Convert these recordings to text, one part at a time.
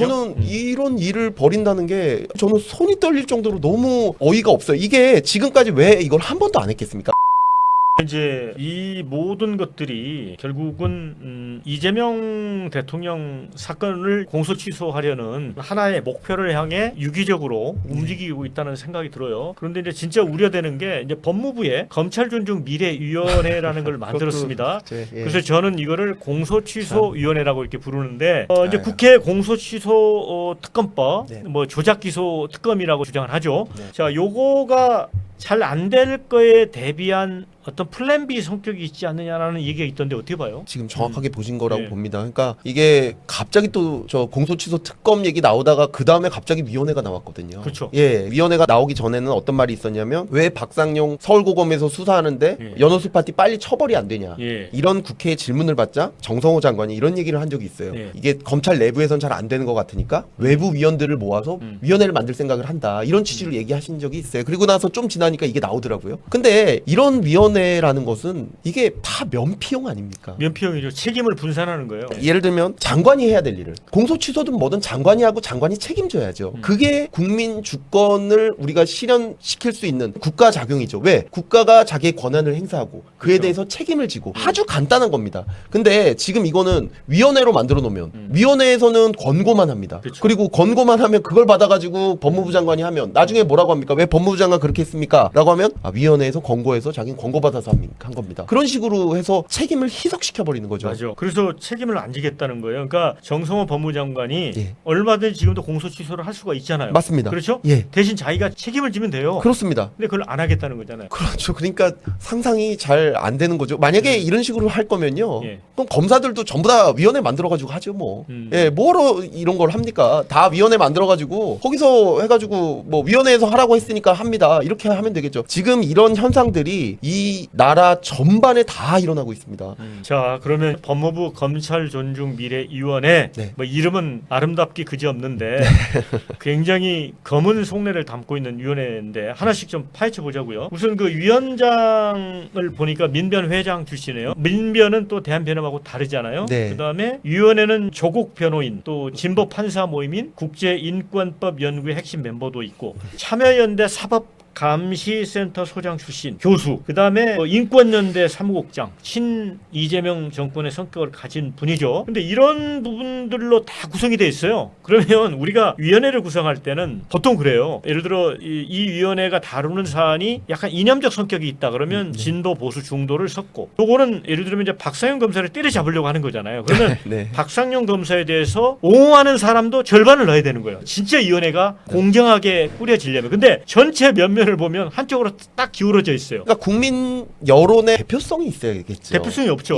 저는 이런 일을 벌인다는 게 저는 손이 떨릴 정도로 너무 어이가 없어요. 이게 지금까지 왜 이걸 한 번도 안 했겠습니까? 이제 이 모든 것들이 결국은 이재명 대통령 사건을 공소 취소하려는 하나의 목표를 향해 유기적으로 움직이고 있다는 생각이 들어요. 그런데 이제 진짜 우려되는 게 이제 법무부에 검찰 존중 미래위원회라는 걸 만들었습니다. 그래서 저는 이거를 공소 취소 위원회라고 이렇게 부르는데 이제 국회 공소 취소 특검법, 뭐 조작 기소 특검이라고 주장을 하죠. 자, 요거가 잘 안 될 거에 대비한 어떤 플랜 B 성격이 있지 않느냐라는 얘기가 있던데 어떻게 봐요? 지금 정확하게 보신 거라고 봅니다. 그러니까 이게 갑자기 또 저 공소취소 특검 얘기 나오다가 그 다음에 갑자기 위원회가 나왔거든요. 그렇죠. 예, 위원회가 나오기 전에는 어떤 말이 있었냐면 왜 박상용 서울고검에서 수사하는데 연호수 파티 빨리 처벌이 안 되냐. 이런 국회의 질문을 받자 정성호 장관이 이런 얘기를 한 적이 있어요. 이게 검찰 내부에선 잘 안 되는 것 같으니까 외부 위원들을 모아서 위원회를 만들 생각을 한다. 이런 취지로 얘기하신 적이 있어요. 그리고 나서 좀 지나니까 이게 나오더라고요. 근데 이런 위원회라는 것은 이게 다 면피용 아닙니까? 면피용이죠. 책임을 분산하는 거예요. 예를 들면 장관이 해야 될 일을 공소 취소든 뭐든 장관이 하고 장관이 책임져야죠. 그게 국민 주권을 우리가 실현시킬 수 있는 국가 작용이죠. 왜? 국가가 자기의 권한을 행사하고 그에 대해서 책임을 지고 아주 간단한 겁니다. 근데 지금 이거는 위원회로 만들어 놓으면 위원회에서는 권고만 합니다. 그리고 권고만 하면 그걸 받아가지고 법무부 장관이 하면 나중에 뭐라고 합니까? 왜 법무부 장관 그렇게 했습니까? 라고 하면 위원회에서 권고해서 자기는 권고받아서 한 겁니다. 그런 식으로 해서 책임을 희석시켜버리는 거죠. 맞아. 그래서 책임을 안 지겠다는 거예요. 그러니까 정성호 법무장관이 얼마든지 지금도 공소 취소를 할 수가 있잖아요. 맞습니다. 그렇죠? 대신 자기가 책임을 지면 돼요. 그렇습니다. 근데 그걸 안 하겠다는 거잖아요. 그렇죠. 그러니까 상상이 잘 안 되는 거죠. 만약에 이런 식으로 할 거면요. 그럼 검사들도 전부 다 위원회 만들어가지고 하죠 뭐. 뭐로 이런 걸 합니까? 다 위원회 만들어가지고 거기서 해가지고 뭐 위원회에서 하라고 했으니까 합니다. 이렇게 하면 되겠죠. 지금 이런 현상들이 이 나라 전반에 다 일어나고 있습니다. 자, 그러면 법무부 검찰 존중 미래위원회 뭐 이름은 아름답기 그지없는데 굉장히 검은 속내를 담고 있는 위원회인데 하나씩 좀 파헤쳐 보자고요. 우선 그 위원장을 보니까 민변 회장 출신이에요. 민변은 또 대한변협하고 다르잖아요. 그다음에 위원회는 조국 변호인 또 진보 판사 모임인 국제인권법 연구의 핵심 멤버도 있고 참여연대 사법 감시센터 소장 출신 교수, 그 다음에 인권연대 사무국장, 친 이재명 정권의 성격을 가진 분이죠. 근데 이런 부분들로 다 구성이 돼 있어요. 그러면 우리가 위원회를 구성할 때는 보통 그래요. 예를 들어 이 위원회가 다루는 사안이 약간 이념적 성격이 있다 그러면 진보, 보수, 중도를 섞고, 요거는 예를 들면 이제 박상용 검사를 때려잡으려고 하는 거잖아요. 그러면 박상용 검사에 대해서 옹호하는 사람도 절반을 넣어야 되는 거예요. 진짜 위원회가 공정하게 꾸려지려면. 근데 전체 면면을 보면 한쪽으로 딱 기울어져 있어요. 그러니까 국민 여론의 대표성이 있어야겠죠. 대표성이 없죠.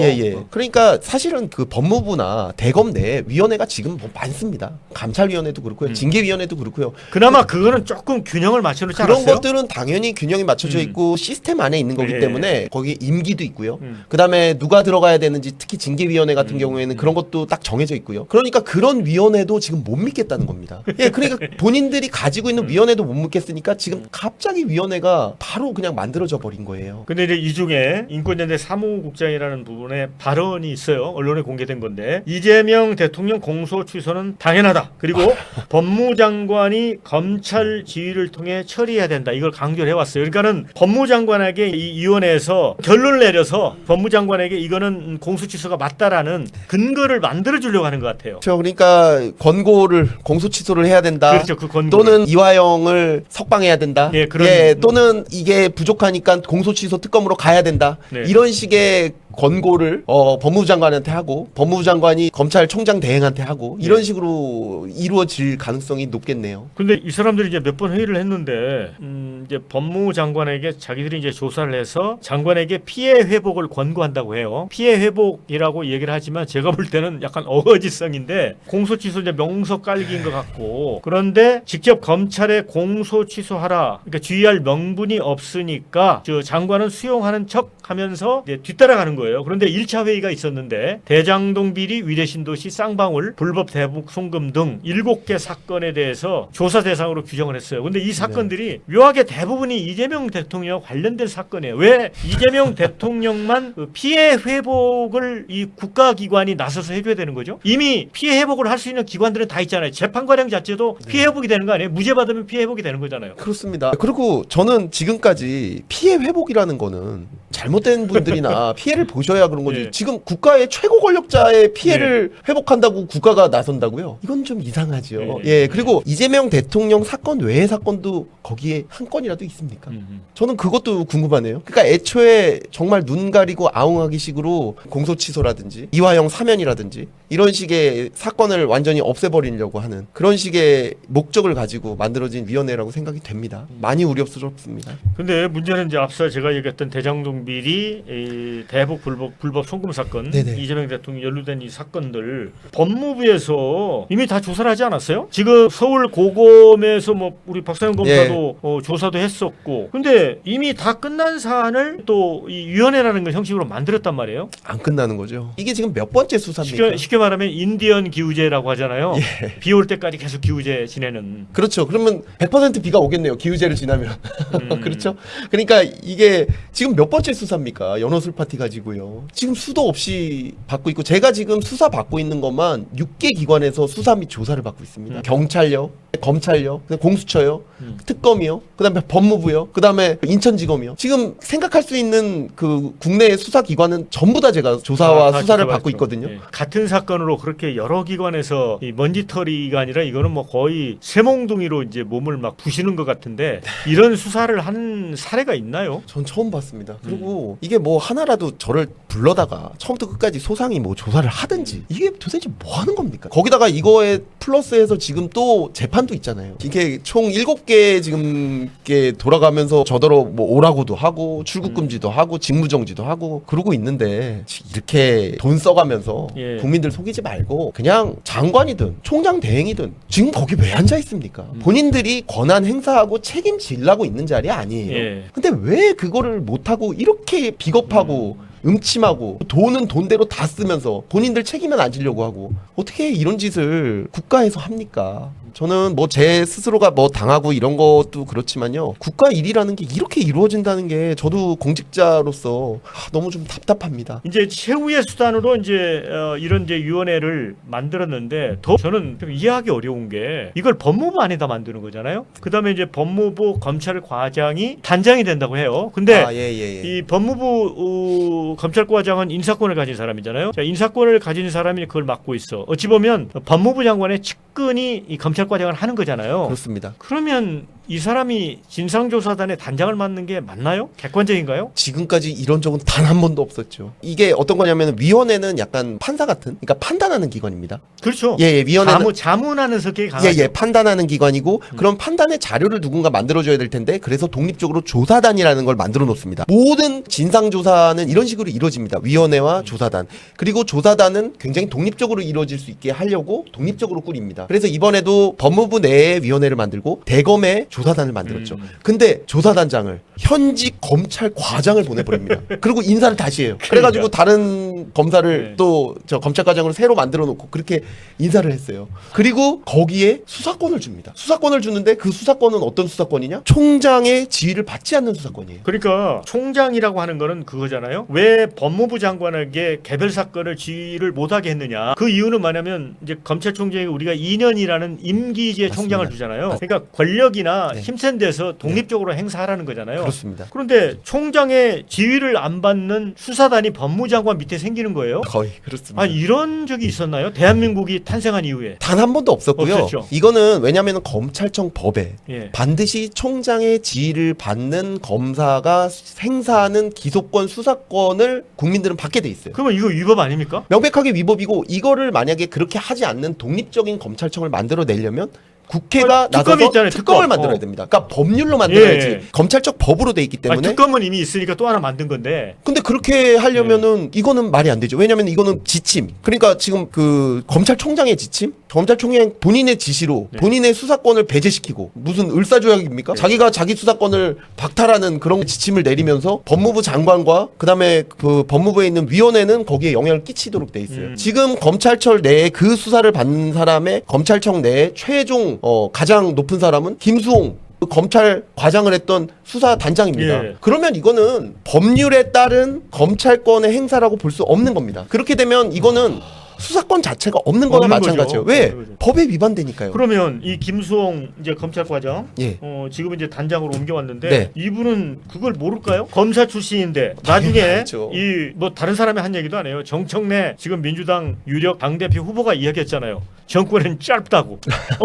그러니까 사실은 그 법무부나 대검 내 위원회가 지금 뭐 많습니다. 감찰위원회도 그렇고요. 징계위원회도 그렇고요. 그나마 그거는 조금 균형을 맞춰놓지 않았어요? 그런 것들은 당연히 균형이 맞춰져 있고 시스템 안에 있는 거기 때문에 거기에 임기도 있고요. 그다음에 누가 들어가야 되는지 특히 징계위원회 같은 경우에는 그런 것도 딱 정해져 있고요. 그러니까 그런 위원회도 지금 못 믿겠다는 겁니다. 그러니까 본인들이 가지고 있는 위원회도 못 믿겠으니까 지금 갑자기 위원회가 바로 그냥 만들어져 버린 거예요. 근데 이제 이 중에 인권연대 사무국장이라는 부분에 발언이 있어요. 언론에 공개된 건데 이재명 대통령 공소 취소는 당연하다. 그리고 법무장관이 검찰 지휘를 통해 처리해야 된다. 이걸 강조를 해왔어요. 그러니까는 법무장관에게 이 위원회에서 결론을 내려서 법무장관에게 이거는 공소 취소가 맞다라는 근거를 만들어 주려고 하는 것 같아요. 그렇죠. 그러니까 권고를 공소 취소를 해야 된다. 그렇죠. 그 권고 또는 이화영을 석방해야 된다. 또는 이게 부족하니까 공소 취소 특검으로 가야 된다. 이런 식의 권고를 법무부 장관한테 하고 법무부 장관이 검찰총장 대행한테 하고 이런 식으로 이루어질 가능성이 높겠네요. 근데 이 사람들이 이제 몇 번 회의를 했는데 이제 법무부 장관에게 자기들이 이제 조사를 해서 장관에게 피해 회복을 권고한다고 해요. 피해 회복이라고 얘기를 하지만 제가 볼 때는 약간 어거지성인데 공소 취소 이제 명석 깔기인 것 같고, 그런데 직접 검찰에 공소 취소하라. 그러니까 주의할 명분이 없으니까 저 장관은 수용하는 척 하면서 이제 뒤따라가는 거예요. 거예요. 그런데 1차 회의가 있었는데 대장동 비리, 위례 신도시, 쌍방울, 불법 대북 송금 등 7개 사건에 대해서 조사 대상으로 규정을 했어요. 근데 이 사건들이 묘하게 대부분이 이재명 대통령 관련된 사건이에요. 왜 이재명 대통령만 그 피해 회복을 이 국가기관이 나서서 해줘야 되는 거죠? 이미 피해 회복을 할 수 있는 기관들은 다 있잖아요. 재판 과정 자체도 피해 회복이 되는 거 아니에요? 무죄 받으면 피해 회복이 되는 거잖아요. 그렇습니다. 그리고 저는 지금까지 피해 회복이라는 거는 잘못된 분들이나 피해를 보셔야 그런 거지. 예. 지금 국가의 최고 권력자의 피해를 회복한다고 국가가 나선다고요? 이건 좀 이상하죠. 예. 그리고 이재명 대통령 사건 외의 사건도 거기에 한 건이라도 있습니까? 저는 그것도 궁금하네요. 그러니까 애초에 정말 눈 가리고 아웅하기 식으로 공소 취소라든지 이화영 사면이라든지 이런 식의 사건을 완전히 없애버리려고 하는 그런 식의 목적을 가지고 만들어진 위원회라고 생각이 됩니다. 많이 우려스럽습니다. 근데 문제는 이제 앞서 제가 얘기했던 대장동 비리, 이 대북 불법 송금 사건, 네네. 이재명 대통령 연루된 이 사건들 법무부에서 이미 다 조사를 하지 않았어요? 지금 서울 고검에서 뭐 우리 박상현 검사도 조사도 했었고, 근데 이미 다 끝난 사안을 또 이 위원회라는 걸 형식으로 만들었단 말이에요. 안 끝나는 거죠. 이게 지금 몇 번째 수사입니까? 쉽게 말하면 인디언 기우제라고 하잖아요. 비 올 때까지 계속 기우제 지내는. 그렇죠. 그러면 100% 비가 오겠네요. 기후제를 지나면. 그렇죠. 그러니까 이게 지금 몇 번째 수사입니까? 연어술 파티 가지고요. 지금 수도 없이 받고 있고 제가 지금 수사 받고 있는 것만 6개 기관에서 수사 및 조사를 받고 있습니다. 경찰요, 검찰요, 공수처요, 특검이요, 그다음에 법무부요, 그다음에 인천지검이요. 지금 생각할 수 있는 그 국내 수사 기관은 전부 다 제가 조사와 다 수사를 지켜봤죠. 받고 있거든요. 예. 같은 사건으로 그렇게 여러 기관에서 이 먼지털이가 아니라 이거는 뭐 거의 쇠몽둥이로 이제 몸을 막 부시는 것 같은데 이런 수사를 한 사례가 있나요? 전 처음 봤습니다. 그리고 이게 뭐 하나라도 저를 불러다가 처음부터 끝까지 소상히 뭐 조사를 하든지 이게 도대체 뭐 하는 겁니까? 거기다가 이거에 플러스해서 지금 또 재판도 있잖아요. 이게 총 7개 지금 이렇게 돌아가면서 저더러 뭐 오라고도 하고 출국 금지도 하고 직무정지도 하고 그러고 있는데 이렇게 돈 써가면서 예. 국민들 속이지 말고 그냥 장관이든 총장 대행이든 지금 거기 왜 앉아 있습니까? 본인들이 권한 행사하고 책임지려고 있는 자리 아니에요. 예. 근데 왜 그거를 못하고 이렇게 비겁하고 음침하고 돈은 돈대로 다 쓰면서 본인들 책임은 안 지려고 하고 어떻게 이런 짓을 국가에서 합니까? 저는 뭐 제 스스로가 뭐 당하고 이런 것도 그렇지만요. 국가 일이라는 게 이렇게 이루어진다는 게 저도 공직자로서 너무 좀 답답합니다. 이제 최후의 수단으로 이제 이런 이제 위원회를 만들었는데 더 저는 좀 이해하기 어려운 게 이걸 법무부 안에다 만드는 거잖아요. 그다음에 이제 법무부 검찰과장이 단장이 된다고 해요. 근데 이 법무부 검찰과장은 인사권을 가진 사람이잖아요. 자, 인사권을 가진 사람이 그걸 맡고 있어. 어찌 보면 법무부 장관의 측근이 이 검찰과장을 하는 거잖아요. 그렇습니다. 그러면 이 사람이 진상조사단의 단장을 맡는 게 맞나요? 객관적인가요? 지금까지 이런 적은 단 한 번도 없었죠. 이게 어떤 거냐면 위원회는 약간 판사 같은, 그러니까 판단하는 기관입니다. 그렇죠. 예, 위원회는 자문하는 성격이 강하죠. 판단하는 기관이고 그런 판단의 자료를 누군가 만들어줘야 될 텐데 그래서 독립적으로 조사단이라는 걸 만들어 놓습니다. 모든 진상조사는 이런 식으로 이루어집니다. 위원회와 조사단. 그리고 조사단은 굉장히 독립적으로 이루어질 수 있게 하려고 독립적으로 꾸립니다. 그래서 이번에도 법무부 내에 위원회를 만들고 대검에 조사단을 만들었죠. 근데 조사단장을 현직 검찰과장을 보내버립니다. 그리고 인사를 다시 해요. 그래가지고 다른 검사를 또 저 검찰과장으로 새로 만들어 놓고 그렇게 인사를 했어요. 그리고 거기에 수사권을 줍니다. 수사권을 주는데 그 수사권은 어떤 수사권이냐? 총장의 지휘를 받지 않는 수사권이에요. 그러니까 총장이라고 하는 거는 그거잖아요. 왜 법무부 장관에게 개별 사건을 지휘를 못하게 했느냐? 그 이유는 뭐냐면 이제 검찰총장이 우리가 2년이라는 임기제 총장을 두잖아요. 그러니까 권력이나 힘센 데서 독립적으로 행사하라는 거잖아요. 그렇습니다. 그런데 총장의 지휘를 안 받는 수사단이 법무장관 밑에 생기는 거예요. 거의 그렇습니다. 아, 이런 적이 있었나요? 대한민국이 탄생한 이후에. 단 한 번도 없었고요. 없었죠. 이거는 왜냐하면 검찰청 법에 예. 반드시 총장의 지휘를 받는 검사가 행사하는 기소권, 수사권을 국민들은 받게 돼 있어요. 그러면 이거 위법 아닙니까? 명백하게 위법이고 이거를 만약에 그렇게 하지 않는 독립적인 검찰청을 만들어내려면 국회가 특검이 나서서 있잖아요, 특검을 특검. 만들어야 됩니다. 그러니까 법률로 만들어야지 예. 검찰적 법으로 돼 있기 때문에. 특검은 이미 있으니까 또 하나 만든 건데. 근데 그렇게 하려면은 이거는 말이 안 되죠. 왜냐면 이거는 지침. 그러니까 지금 그 검찰총장의 지침? 검찰총장 본인의 지시로 본인의 수사권을 배제시키고 무슨 을사조약입니까? 자기가 자기 수사권을 박탈하는 그런 지침을 내리면서 법무부 장관과 그다음에 그 법무부에 있는 위원회는 거기에 영향을 끼치도록 돼 있어요. 지금 검찰청 내에 그 수사를 받는 사람의 검찰청 내에 최종 가장 높은 사람은 김수홍 그 검찰 과장을 했던 수사단장입니다. 예. 그러면 이거는 법률에 따른 검찰권의 행사라고 볼 수 없는 겁니다. 그렇게 되면 이거는 수사권 자체가 없는 거나 없는 마찬가지예요. 거죠. 왜? 없는 거죠. 법에 위반되니까요. 그러면 이 김수홍 이제 검찰과장 예. 지금 이제 단장으로 옮겨왔는데 네. 이분은 그걸 모를까요? 검사 출신인데 나중에 알죠. 이 뭐 다른 사람이 한 얘기도 안 해요. 정청래 지금 민주당 유력 당대표 후보가 이야기했잖아요. 정권은 짧다고.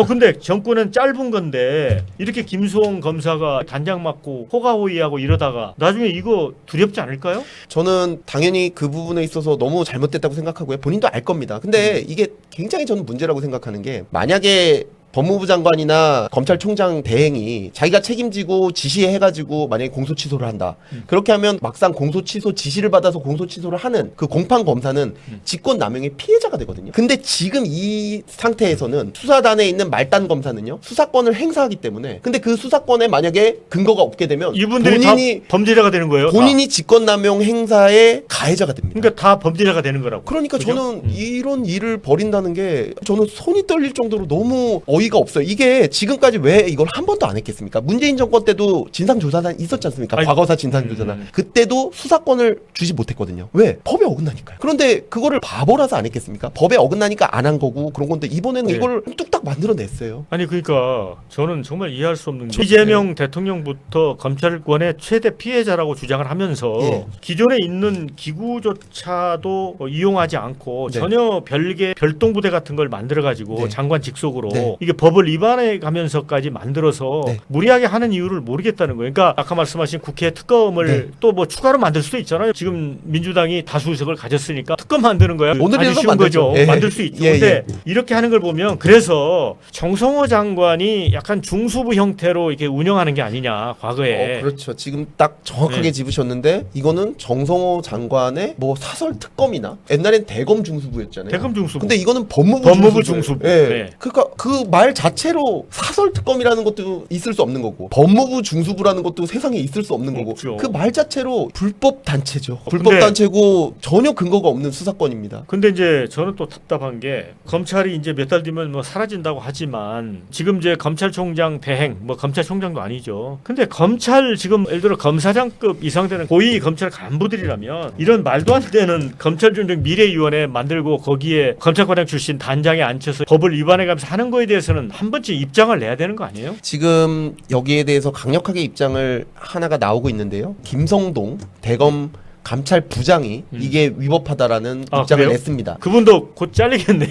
근데 정권은 짧은 건데 이렇게 김수홍 검사가 단장 맡고 호가호위하고 이러다가 나중에 이거 두렵지 않을까요? 저는 당연히 그 부분에 있어서 너무 잘못됐다고 생각하고요. 본인도 알 겁니다. 근데 이게 굉장히 저는 문제라고 생각하는 게 만약에 법무부 장관이나 검찰총장 대행이 자기가 책임지고 지시해가지고 만약에 공소 취소를 한다. 그렇게 하면 막상 공소 취소 지시를 받아서 공소 취소를 하는 그 공판 검사는 직권 남용의 피해자가 되거든요. 근데 지금 이 상태에서는 수사단에 있는 말단 검사는요 수사권을 행사하기 때문에 근데 그 수사권에 만약에 근거가 없게 되면 이분들이 본인이 다 범죄자가 되는 거예요. 본인이 직권 남용 행사의 가해자가 됩니다. 그러니까 다 범죄자가 되는 거라고. 그러니까 그죠? 저는 이런 일을 벌인다는 게 저는 손이 떨릴 정도로 너무 어이가 없어요. 이게 지금까지 왜 이걸 한 번도 안 했겠습니까? 문재인 정권 때도 진상조사단 있었지 않습니까? 아니, 과거사 진상조사단. 그때도 수사권을 주지 못했거든요. 왜? 법에 어긋나니까요. 그런데 그거를 바보라서 안 했겠습니까? 법에 어긋나니까 안 한 거고 그런 건데 이번에는 네. 이걸 뚝딱 만들어냈어요. 아니 그러니까 저는 정말 이해할 수 없는 게 이재명 대통령부터 검찰권의 최대 피해자라고 주장을 하면서 예. 기존에 있는 기구조차도 이용하지 않고 네. 전혀 별개 별동부대 같은 걸 만들어 가지고 네. 장관 직속으로 네. 이게 법을 위반해 가면서까지 만들어서 네. 무리하게 하는 이유를 모르겠다는 거예요. 그러니까 아까 말씀하신 국회 특검을 네. 또 뭐 추가로 만들 수도 있잖아요. 지금 민주당이 다수 의석을 가졌으니까 특검 만드는 거야. 오늘이라도 아주 쉬운 만들죠. 거죠. 예. 만들 수 있죠. 예, 근데 예. 이렇게 하는 걸 보면 그래서 정성호 장관이 약간 중수부 형태로 이렇게 운영하는 게 아니냐 과거에. 그렇죠. 지금 딱 정확하게 네. 짚으셨는데 이거는 정성호 장관의 뭐 사설 특검이나 옛날엔 대검 중수부였잖아요. 대검 중수부. 근데 이거는 법무부 법무부 중수부예요. 중수부. 예. 네. 그러니까 그 말 자체로 사설 특검이라는 것도 있을 수 없는 거고 법무부 중수부라는 것도 세상에 있을 수 없는 거고 없죠. 그 말 자체로 불법 단체죠. 불법 근데- 단체고 전혀 근거가 없는 수사권입니다. 근데 이제 저는 또 답답한 게 검찰이 이제 몇 달 뒤면 뭐 사라진다고 하지만 지금 이제 검찰총장 대행 뭐 검찰총장도 아니죠. 근데 검찰 지금 예를 들어 검사장급 이상 되는 고위 검찰 간부들이라면 이런 말도 안 되는 검찰존중 미래위원회 만들고 거기에 검찰과장 출신 단장에 앉혀서 법을 위반해가면서 하는 거에 대해서는 한 번쯤 입장을 내야 되는 거 아니에요? 지금 여기에 대해서 강력하게 입장을 하나가 나오고 있는데요. 김성동 대검 감찰부장이 이게 위법하다라는 아, 입장을 그래요? 냈습니다. 그분도 곧 잘리겠네.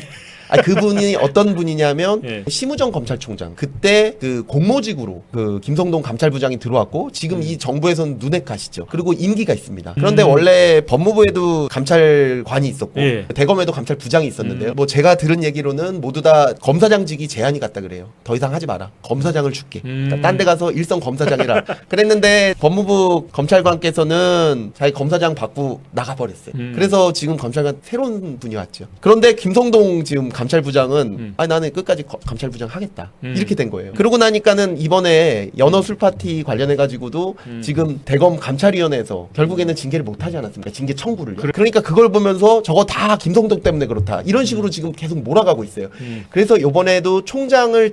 그분이 어떤 분이냐면 예. 심우정 검찰총장 그때 그 공모직으로 그 김성동 감찰부장이 들어왔고 지금 이 정부에서는 눈에 가시죠. 그리고 임기가 있습니다. 그런데 원래 법무부에도 감찰관이 있었고 예. 대검에도 감찰부장이 있었는데요. 뭐 제가 들은 얘기로는 모두 다 검사장직이 제한이 갔다 그래요. 더 이상 하지 마라. 검사장을 줄게. 딴 데 가서 일선 검사장이라 그랬는데 법무부 검찰관께서는 자기 검사장 받고 나가버렸어요. 그래서 지금 검찰관 새로운 분이 왔죠. 그런데 김성동 지금 감찰부장은 나는 끝까지 감찰부장 하겠다 이렇게 된 거예요. 그러고 나니까는 이번에 연어 술 파티 관련해 가지고도 지금 대검 감찰위원회에서 결국에는 징계를 못 하지 않았습니까? 징계 청구를. 그러니까 그걸 보면서 저거 다 김성동 때문에 그렇다 이런 식으로 지금 계속 몰아가고 있어요. 그래서 이번에도 총장을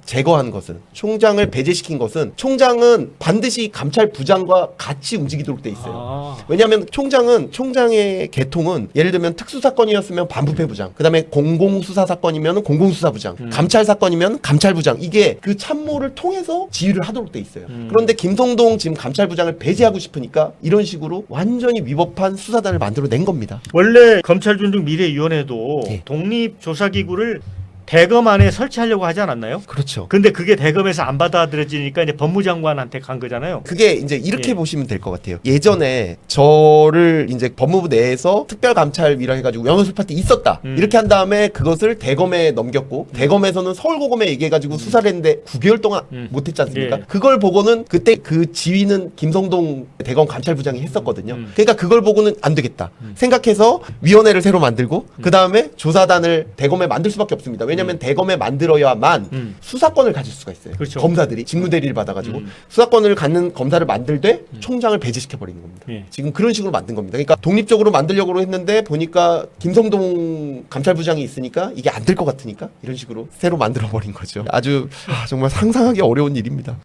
제거한 것은 총장을 배제시킨 것은 총장은 반드시 감찰부장과 같이 움직이도록 돼 있어요. 왜냐하면 총장의 계통은 예를 들면 특수사건이었으면 반부패부장, 그 다음에 공공수사 사건이면 공공수사부장, 감찰 사건이면 감찰부장, 이게 그 참모를 통해서 지휘를 하도록 돼 있어요. 그런데 김성동 지금 감찰부장을 배제하고 싶으니까 이런 식으로 완전히 위법한 수사단을 만들어낸 겁니다. 원래 검찰존중 미래위원회도 예. 독립조사기구를 대검 안에 설치하려고 하지 않았나요? 그렇죠. 근데 그게 대검에서 안 받아들여지니까 이제 법무장관한테 간 거잖아요. 그게 이제 이렇게 예. 보시면 될 것 같아요. 예전에 저를 이제 법무부 내에서 특별감찰위라 해가지고 연수파 때 있었다. 이렇게 한 다음에 그것을 대검에 넘겼고 대검에서는 서울고검에 얘기해가지고 수사를 했는데 9개월 동안 못했지 않습니까? 예. 그걸 보고는 그때 그 지휘는 김성동 대검 감찰부장이 했었거든요. 그러니까 그걸 보고는 안 되겠다 생각해서 위원회를 새로 만들고 그 다음에 조사단을 대검에 만들 수밖에 없습니다. 왜냐하면 대검에 만들어야만 수사권을 가질 수가 있어요. 그렇죠. 검사들이 직무대리를 받아가지고 수사권을 갖는 검사를 만들되 총장을 배제시켜 버리는 겁니다. 예. 지금 그런 식으로 만든 겁니다. 그러니까 독립적으로 만들려고 했는데 보니까 김성동 감찰부장이 있으니까 이게 안 될 것 같으니까 이런 식으로 새로 만들어 버린 거죠. 아주 정말 상상하기 어려운 일입니다.